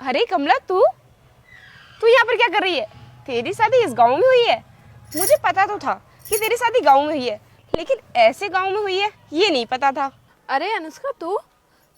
अरे कमला, तू तू यहाँ पर क्या कर रही है? तेरी शादी इस गांव में हुई है? मुझे पता तो था कि तेरी शादी गांव में हुई है, लेकिन ऐसे गांव में हुई है ये नहीं पता था। अरे अनुष्का, तू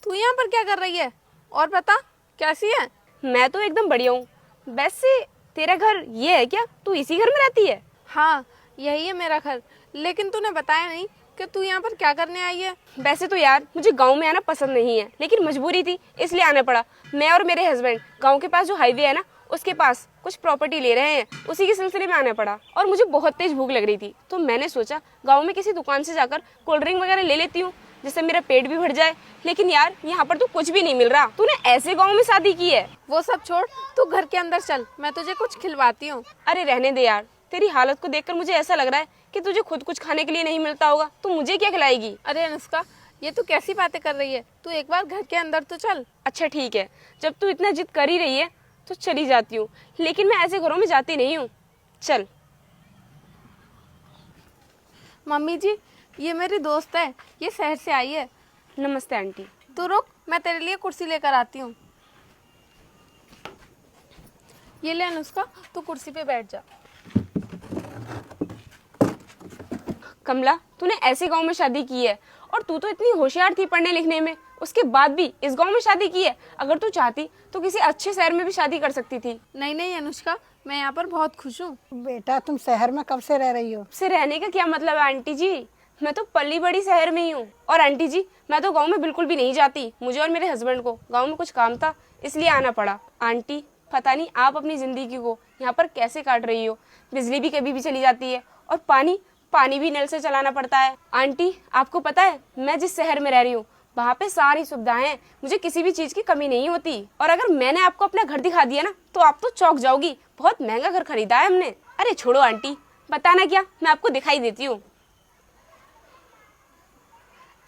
तू यहाँ पर क्या कर रही है? और बता, कैसी है? मैं तो एकदम बढ़िया हूँ। वैसे तेरा घर ये है क्या? तू इसी घर में रहती है? हाँ, यही है मेरा घर। लेकिन तूने बताया नहीं कि तू यहाँ पर क्या करने आई है। वैसे तो यार मुझे गांव में आना पसंद नहीं है, लेकिन मजबूरी थी इसलिए आना पड़ा। मैं और मेरे हस्बैंड गांव के पास जो हाईवे है ना, उसके पास कुछ प्रॉपर्टी ले रहे हैं, उसी के सिलसिले में आना पड़ा। और मुझे बहुत तेज भूख लग रही थी, तो मैंने सोचा गांव में किसी दुकान से जाकर कोल्ड ड्रिंक वगैरह ले लेती हूँ, जिससे मेरा पेट भी भर जाए। लेकिन यार यहाँ पर तो कुछ भी नहीं मिल रहा। तूने ऐसे गाँव में शादी की है? वो सब छोड़, तू घर के अंदर चल, मैं तुझे कुछ खिलवाती हूँ। अरे रहने दे यार, तेरी हालत को देखकर मुझे ऐसा लग रहा है कि तुझे खुद कुछ खाने के लिए नहीं मिलता होगा, तो मुझे क्या खिलाएगी? अरे अनुष्का, ये तू कैसी बातें कर रही है? तू एक बार घर के अंदर तो चल। अच्छा ठीक है, जब तू इतना जिद कर ही रही है तो चली जाती हूँ, लेकिन मैं ऐसे घरों में जाती नहीं हूँ। चल। मम्मी जी, ये मेरी दोस्त है, ये शहर से आई है। नमस्ते आंटी। तू रुक, मैं तेरे लिए कुर्सी लेकर आती हूँ। ये ले अनुष्का, तू कुर्सी पे बैठ जा। कमला, तूने ऐसे गांव में शादी की है, और तू तो इतनी होशियार थी पढ़ने लिखने में, उसके बाद भी इस गांव में शादी की है। अगर तू चाहती तो किसी अच्छे शहर में भी शादी कर सकती थी। नहीं नहीं अनुष्का, मैं यहाँ पर बहुत खुश हूँ। बेटा, तुम शहर में कब से रह रही हो? से रहने का क्या मतलब है आंटी जी? मैं तो पली बड़ी शहर में ही हूँ। और आंटी जी, मैं तो गांव में बिल्कुल भी नहीं जाती। मुझे और मेरे हस्बैंड को गांव में कुछ काम था, इसलिए आना पड़ा। आंटी, पता नहीं आप अपनी जिंदगी को यहाँ पर कैसे काट रही हो। बिजली भी कभी भी चली जाती है, और पानी भी नल से चलाना पड़ता है। आंटी, आपको पता है मैं जिस शहर में रह रही हूँ वहाँ पे सारी सुविधाएं हैं, मुझे किसी भी चीज की कमी नहीं होती। और अगर मैंने आपको अपना घर दिखा दिया ना, तो आप तो चौंक जाओगी। बहुत महंगा घर खरीदा है हमने। अरे छोड़ो आंटी, बताना क्या, मैं आपको दिखाई देती हूँ।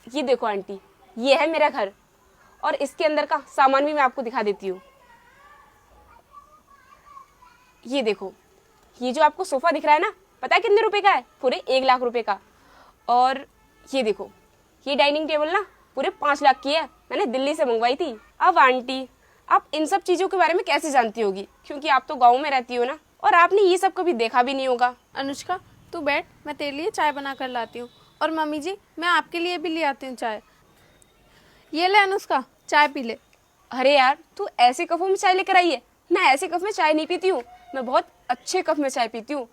ये देखो आंटी, ये है मेरा घर, और इसके अंदर का सामान भी मैं आपको दिखा देती हूँ। ये देखो, ये जो आपको सोफा दिख रहा है ना, पता है कितने रुपए का है? पूरे 1 लाख रुपए का। और ये देखो, ये डाइनिंग टेबल ना पूरे 5 लाख की है, मैंने दिल्ली से मंगवाई थी। अब आंटी, आप इन सब चीजों के बारे में कैसे जानती होगी, क्योंकि आप तो गाँव में रहती हो ना, और आपने ये सब कभी देखा भी नहीं होगा। अनुष्का, तू बैठ, मैं तेरे लिए चाय बना कर लाती हूँ। और मम्मी जी, मैं आपके लिए भी ले आती हूँ चाय। ये ले अनुष्का, चाय पी ले। अरे यार, तू ऐसे कपों में चाय लेकर आई है? मैं ऐसे कप में चाय नहीं पीती हूँ, मैं बहुत अच्छे कप में चाय पीती हूँ।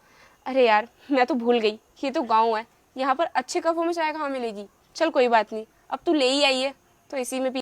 अरे यार, मैं तो भूल गई, ये तो गाँव है, यहाँ पर अच्छे कपों में चाय कहाँ मिलेगी। चल कोई बात नहीं, अब तू ले ही आई है तो इसी में पी।